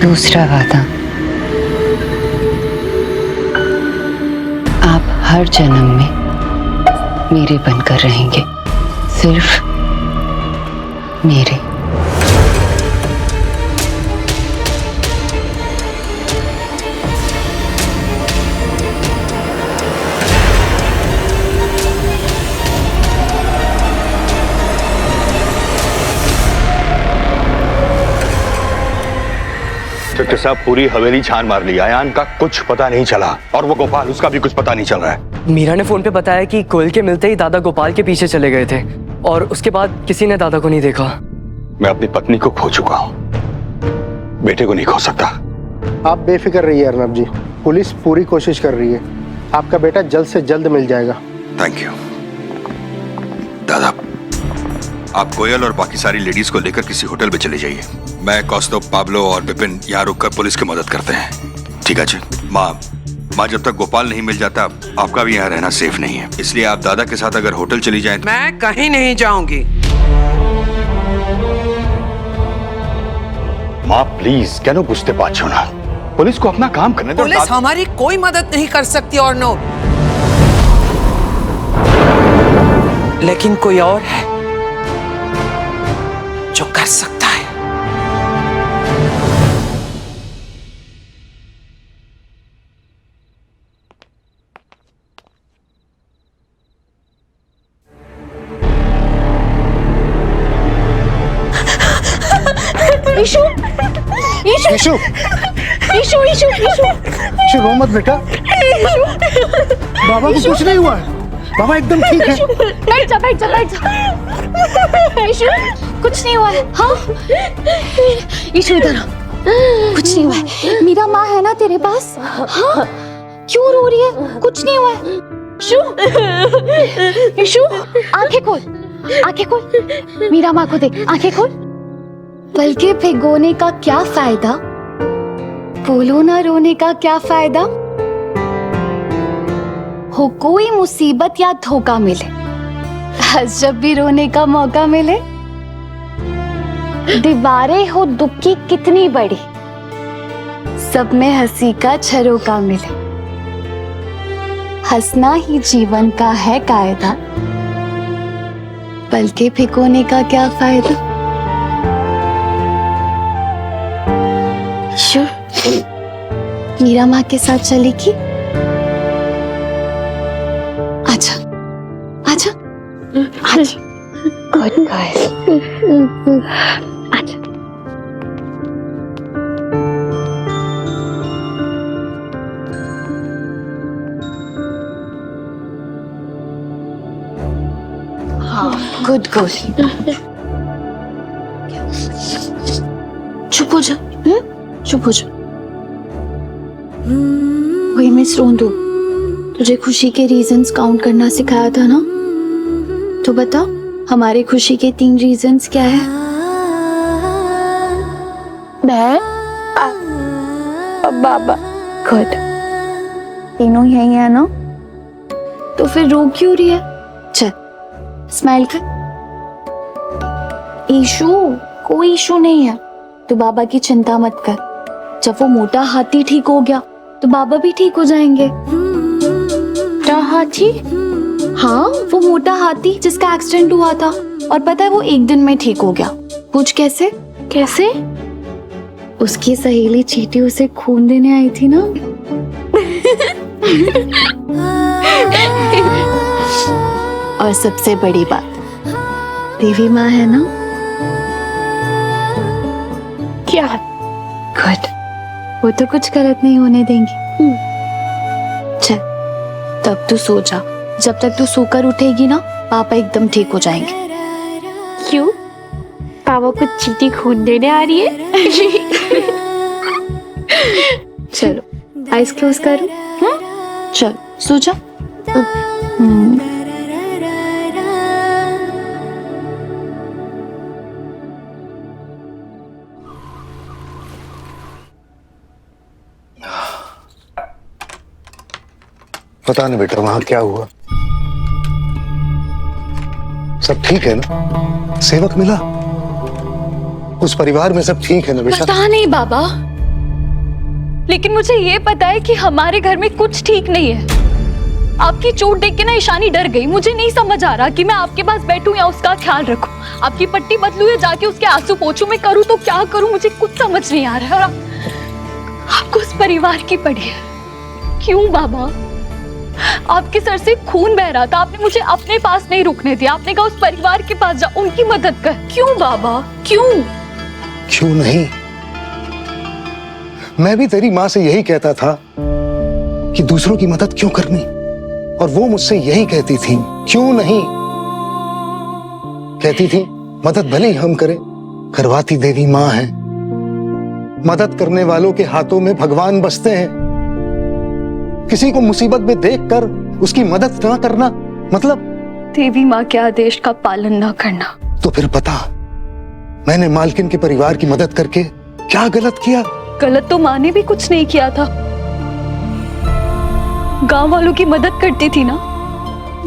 दूसरा वादा, आप हर जन्म में मेरे बनकर रहेंगे, सिर्फ मेरे। इंस्पेक्टर साहब, पूरी हवेली छान मार ली, आयान का कुछ पता नहीं चला, और वो गोपाल, उसका भी कुछ पता नहीं चल रहा है। मीरा ने फोन पे बताया कि कोयल के मिलते ही दादा गोपाल के पीछे चले गए थे और उसके बाद किसी ने दादा को नहीं देखा। मैं अपनी पत्नी को खो चुका हूँ, बेटे को नहीं खो सकता। आप बेफिक्र रहिए अर्नब जी, पुलिस पूरी कोशिश कर रही है, आपका बेटा जल्द से जल्द मिल जाएगा। थैंक यू दादा। आप कोयल और बाकी सारी लेडीज को लेकर किसी होटल में चले जाइए। मैं कौस्तुभ, पाब्लो और विपिन यहाँ रुककर पुलिस की मदद करते हैं। ठीक है जी। माँ जब तक गोपाल नहीं मिल जाता, आपका भी यहाँ रहना सेफ नहीं है, इसलिए आप दादा के साथ अगर होटल चली जाएं। मैं कहीं नहीं जाऊंगी। माँ प्लीज, क्या बुझते पाछो ना, पुलिस को अपना काम करने दो। पुलिस हमारी कोई मदद नहीं कर सकती और नो, लेकिन कोई और है जो कर सकता है। ईशु, ईशु, ईशु, ईशु, ईशु, ईशु, ईशु रो मत बेटा, बाबा को कुछ नहीं हुआ है, बाबा एकदम ठीक है। बैठ जा, बैठ जा, बैठ जा। ईशु, कुछ नहीं हुआ है। हाँ, ईशु इधर आ। कुछ नहीं हुआ है। मीरा माँ है ना तेरे पास? हाँ, क्यों रो रही है? कुछ नहीं हुआ है। ईशु, ईशु, आंखें खोल, आंखें खोल। मीरा माँ को देख, आंखें खोल। बल्कि भिगोने का क्या फायदा, बोलो ना रोने का क्या फायदा। हो कोई मुसीबत या धोखा मिले, हंस जब भी रोने का मौका मिले। दीवारें हो दुख की कितनी बड़ी, सब में हंसी का झरोका मिले। हंसना ही जीवन का है कायदा, बल्कि भिगोने का क्या फायदा। मीरा माँ के साथ चलेगी? अच्छा, अच्छा, अच्छा, गुड गर्ल, अच्छा। हाँ, गुड गर्ल। चुप हो जा, चुप हो जा। वही मिस रोंदू, तुझे खुशी के रीजंस काउंट करना सिखाया था ना, तो बता हमारे खुशी के 3 रीजंस क्या है? मैं, बाबा, गुड, तीनों यही है ना, तो फिर रो क्यों रही है? चल स्माइल कर। इशू, कोई इशू नहीं है, तो बाबा की चिंता मत कर। जब वो मोटा हाथी ठीक हो गया तो बाबा भी ठीक हो जाएंगे। क्या हाथी? हाँ, वो मोटा हाथी जिसका एक्सीडेंट हुआ था, और पता है वो 1 दिन में ठीक हो गया। पूछ कैसे? कैसे? उसकी सहेली चीटी उसे खून देने आई थी ना। और सबसे बड़ी बात, देवी माँ है ना। क्या? गुड, वो तो कुछ गलत नहीं होने देंगी। चल तब तू सो जा, जब तक तू सोकर उठेगी ना, पापा एकदम ठीक हो जाएंगे। क्यों? पापा को चीटी खून देने आ रही है? चलो आइस क्लोज करो। चल सो जा। पता नहीं बेटा वहां क्या हुआ, सब ठीक है ना? सेवक मिला? उस परिवार में सब ठीक है ना बेटा? पता नहीं बाबा, लेकिन मुझे ये पता है कि हमारे घर में कुछ ठीक नहीं है। आपकी चोट देख के ना ईशानी डर गई। मुझे नहीं समझ आ रहा कि मैं आपके पास बैठूं या उसका ख्याल रखूं। आपकी पट्टी बदलूं या जाके उसके आंसू पोंछूं। मैं करूं तो क्या करूं, मुझे कुछ समझ नहीं आ रहा है। आपको उस परिवार की पड़ी है। क्यों बाबा? आपके सर से खून बह रहा था, आपने मुझे अपने पास नहीं रुकने दिया। आपने कहा उस परिवार के पास जा, उनकी मदद कर। क्यों बाबा, क्यों? क्यों नहीं? मैं भी तेरी माँ से यही कहता था कि दूसरों की मदद क्यों करनी, और वो मुझसे यही कहती थी क्यों नहीं। कहती थी मदद भले ही हम करें, करवाती देवी माँ है। मदद करने वालों के हाथों में भगवान बसते हैं। किसी को मुसीबत में देखकर उसकी मदद ना करना मतलब देवी माँ के आदेश का पालन ना करना। तो फिर बता, मैंने मालकिन के परिवार की मदद करके क्या गलत किया? गलत तो माँ ने भी कुछ नहीं किया था। गांव वालों की मदद करती थी ना।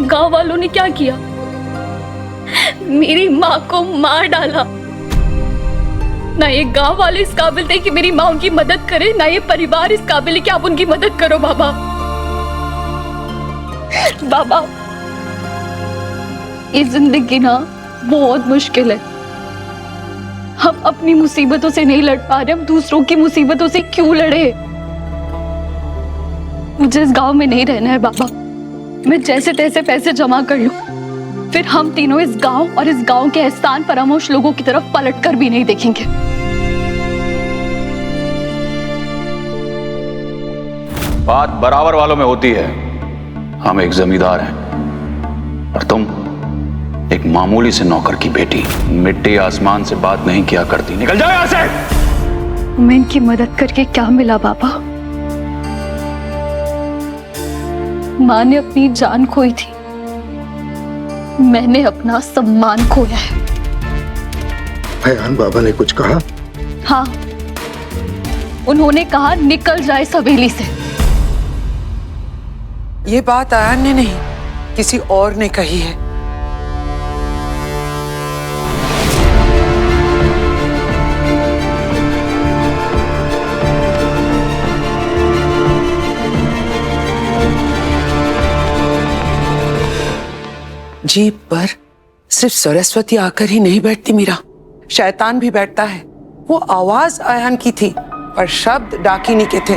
गांव वालों ने क्या किया? मेरी माँ को मार डाला। ना ये गांव वाले इस काबिल थे कि मेरी माँ उनकी मदद करे, ना ये परिवार इस काबिल है कि आप उनकी मदद करो। बाबा, बाबा, ये जिंदगी ना बहुत मुश्किल है। हम अपनी मुसीबतों से नहीं लड़ पा रहे, हम दूसरों की मुसीबतों से क्यों लड़े? मुझे इस गांव में नहीं रहना है बाबा। मैं जैसे तैसे पैसे जमा कर लूं, फिर हम तीनों इस गांव और इस गांव के एहसान फरामोश लोगों की तरफ पलट कर भी नहीं देखेंगे। बात बराबर वालों में होती है। हम एक जमींदार हैं और तुम एक मामूली से नौकर की बेटी। मिट्टी आसमान से बात नहीं किया करती। निकल जाओ यहां से। मैं इनकी मदद करके क्या मिला बाबा? माँ ने अपनी जान खोई थी, मैंने अपना सम्मान खोया है। भयान बाबा ने कुछ कहा? हाँ, उन्होंने कहा निकल जाए इस हवेली से। ये बात आयन ने नहीं, किसी और ने कही है। जीप पर सिर्फ सरस्वती आकर ही नहीं बैठती मीरा, शैतान भी बैठता है। वो आवाज आयन की थी पर शब्द डाकिनी के थे।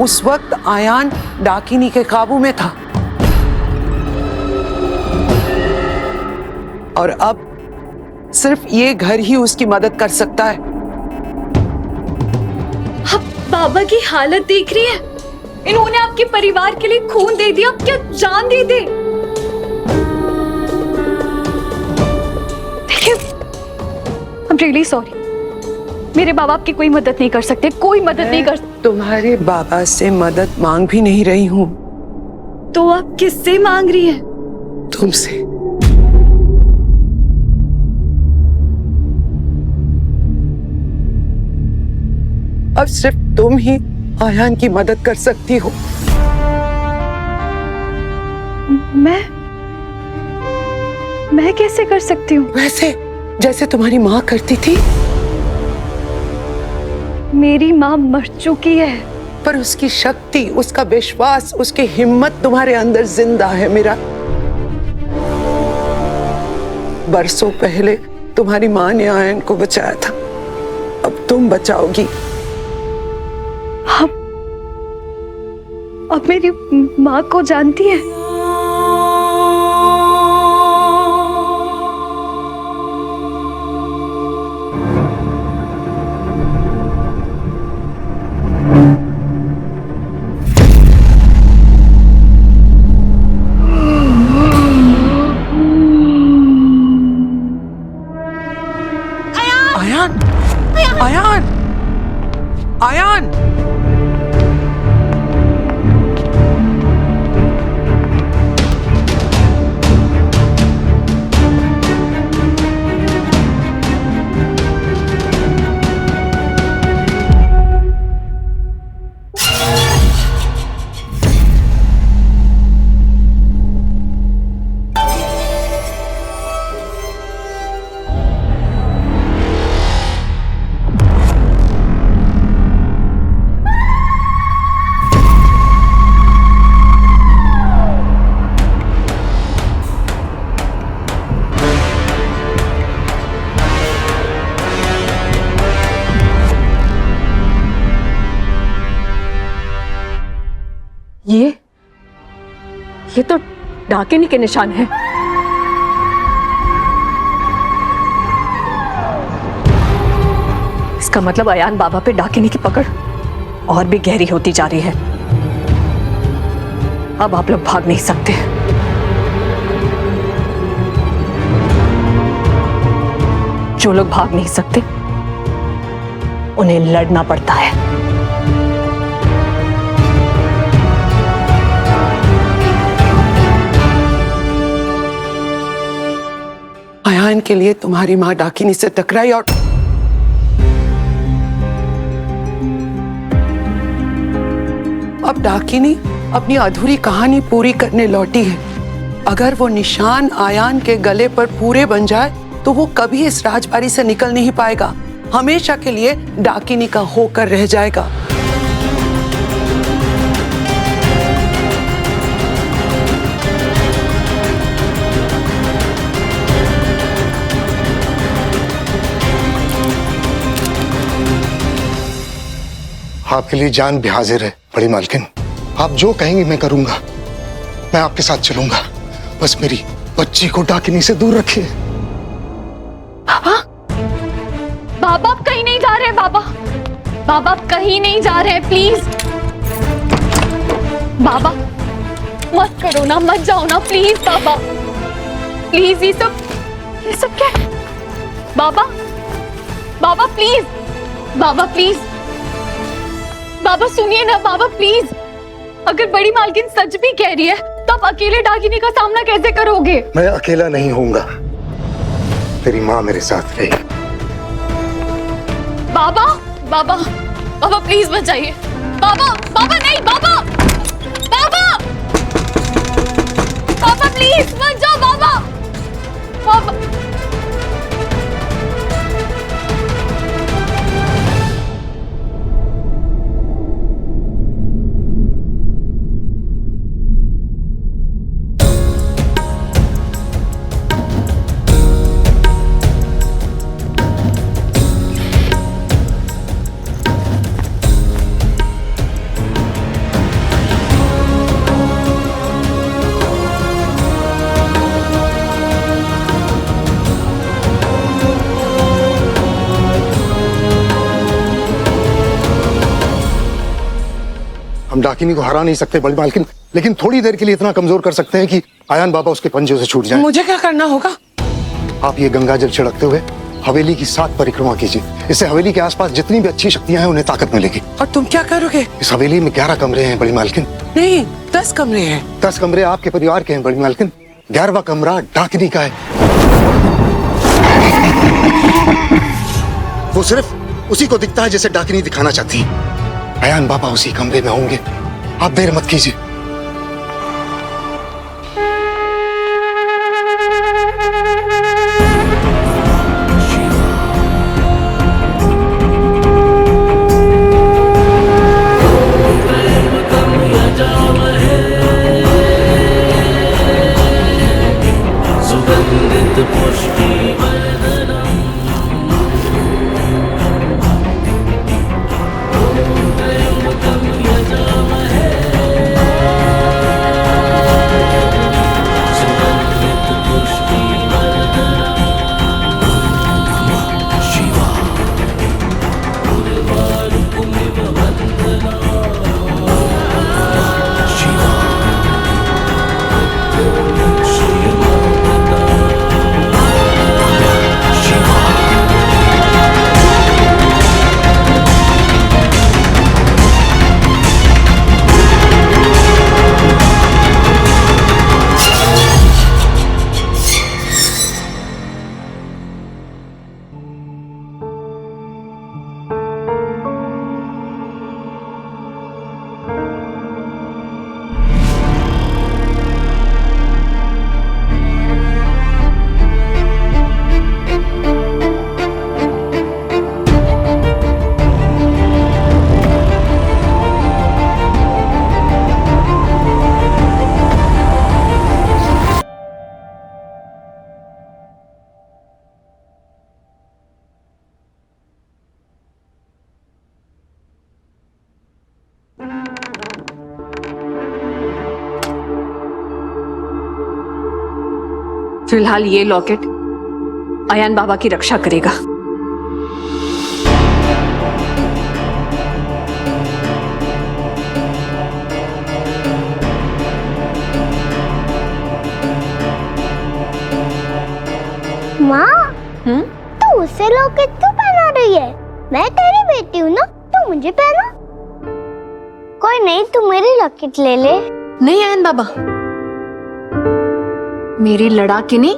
उस वक्त आयान डाकिनी के काबू में था और अब सिर्फ ये घर ही उसकी मदद कर सकता है। अब बाबा की हालत देख रही है। इन्होंने आपके परिवार के लिए खून दे दिया, अब क्या जान दे दे? देखिए, I'm really sorry। मेरे बाबा आपकी कोई मदद नहीं कर सकते, कोई मदद नहीं कर। तुम्हारे बाबा से मदद मांग भी नहीं रही हूं। तो आप किससे मांग रही हैं? तुमसे। अब सिर्फ तुम ही आयान की मदद कर सकती हो। मैं कैसे कर सकती हूँ? वैसे जैसे तुम्हारी माँ करती थी। मेरी माँ मर चुकी है, पर उसकी शक्ति, उसका विश्वास, उसकी हिम्मत तुम्हारे अंदर जिंदा है मेरा। बरसों पहले तुम्हारी माँ ने आयन को बचाया था, अब तुम बचाओगी। अब मेरी माँ को जानती है? आयान, आयान, आयान। ये तो डाकिनी के निशान है। इसका मतलब अयान बाबा पे डाकिनी की पकड़ और भी गहरी होती जा रही है। अब आप लोग भाग नहीं सकते। जो लोग भाग नहीं सकते उन्हें लड़ना पड़ता है। अयान के लिए तुम्हारी माँ डाकिनी से टकराई और अब डाकिनी अपनी अधूरी कहानी पूरी करने लौटी है। अगर वो निशान आयान के गले पर पूरे बन जाए तो वो कभी इस राजबाड़ी से निकल नहीं पाएगा, हमेशा के लिए डाकिनी का होकर रह जाएगा। आपके लिए जान भी हाजिर है बड़ी मालकिन। आप जो कहेंगी मैं करूंगा। मैं आपके साथ चलूंगा, बस मेरी बच्ची को डाकिनी से दूर रखिए। बाबा, बाबा आप कहीं नहीं जा रहे। बाबा, बाबा आप कहीं नहीं जा रहे, प्लीज। बाबा मत करो ना, मत जाओ ना प्लीज। बाबा प्लीज, ये सब क्या है? बाबा, बाबा प्लीज, बाबा प्लीज, बाबा सुनिए ना। बाबा प्लीज, अगर बड़ी मालकिन सच भी कह रही है तो आप अकेले डाकिनी का सामना कैसे करोगे? मैं अकेला नहीं होऊंगा, तेरी माँ मेरे साथ रहेगी। बाबा, बाबा, बाबा प्लीज बचाइए। बाबा, बाबा नहीं, बाबा, बाबा, बाबा प्लीज मत जाओ। बाबा, बाबा, हम डाकिनी को हरा नहीं सकते बड़ी मालकिन, लेकिन थोड़ी देर के लिए इतना कमजोर कर सकते हैं कि आयान बाबा उसके पंजों से छूट जाए। मुझे क्या करना होगा? आप ये गंगा जल छिड़कते हुए हवेली की 7 परिक्रमा कीजिए। इससे हवेली के आसपास जितनी भी अच्छी शक्तियां हैं उन्हें ताकत मिलेगी। और तुम क्या करोगे? इस हवेली में 11 कमरे हैं बड़ी मालकिन। नहीं, 10 कमरे हैं। 10 कमरे आपके परिवार के हैं बड़ी मालकिन, 11वां कमरा डाकिनी का है। वो सिर्फ उसी को दिखता है जैसे डाकिनी दिखाना चाहती है। अयान बाबा उसी कमरे में होंगे, आप देर मत कीजिए। फिलहाल ये लॉकेट अयान बाबा की रक्षा करेगा। माँ, तू उसे लॉकेट क्यों पहना रही है? मैं तेरी बेटी हूँ ना, तो मुझे पहना। कोई नहीं, तू मेरी लॉकेट ले ले। नहीं आयन बाबा, मेरी लड़ाके नहीं,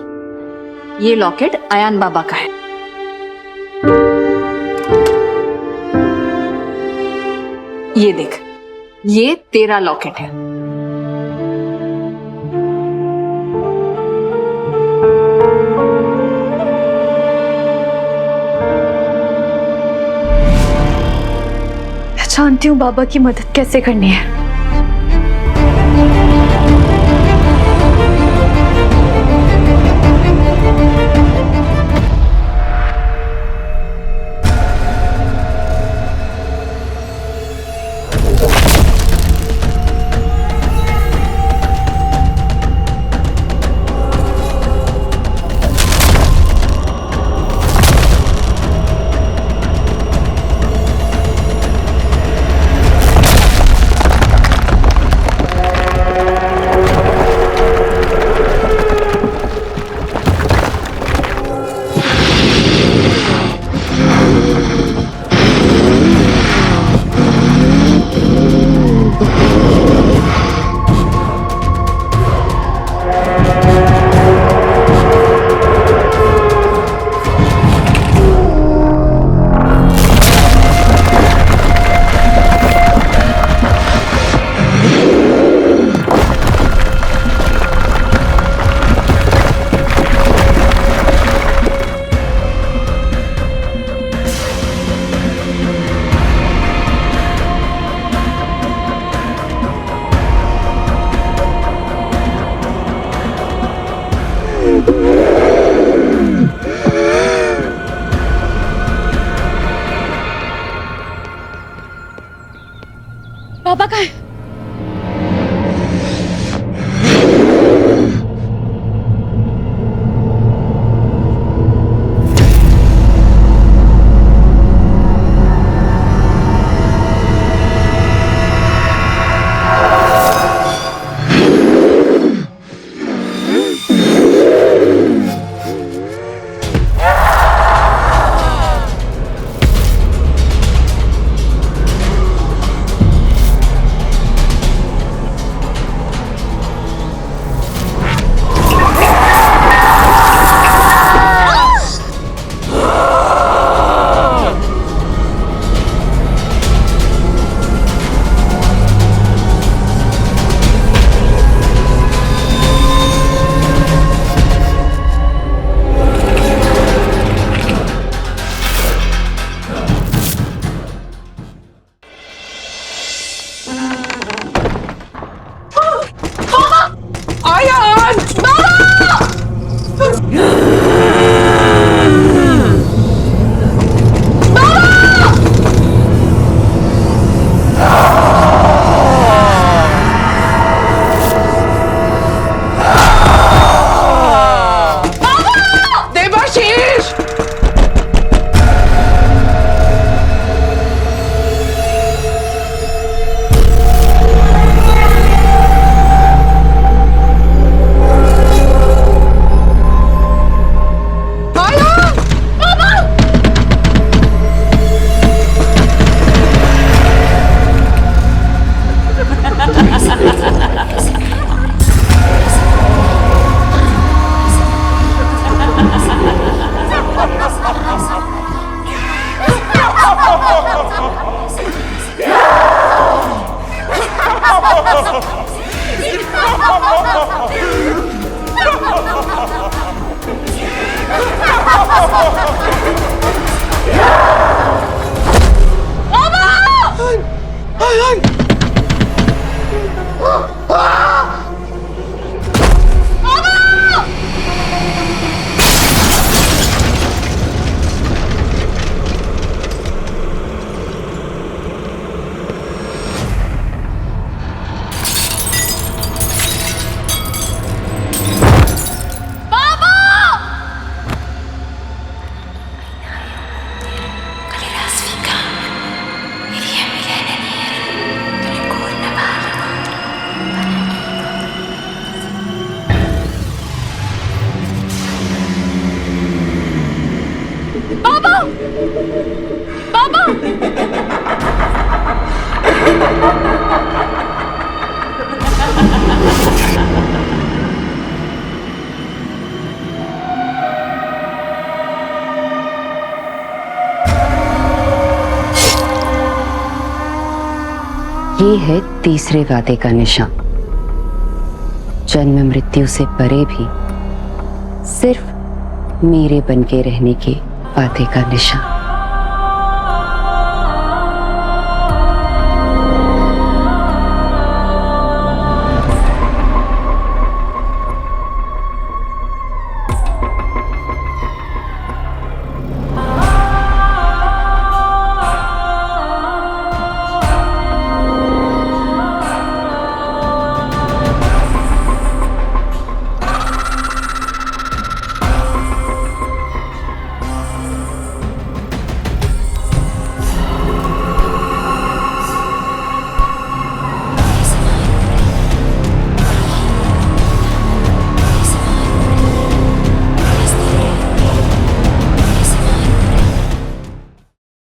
ये लॉकेट अयान बाबा का है। ये देख, ये तेरा लॉकेट है। मैं जानती हूँ बाबा की मदद कैसे करनी है। बाबा का है। बाबा ये है तीसरे वादे का निशान। जन्म मृत्यु से परे भी सिर्फ मेरे बन के रहने के वादे का निशान।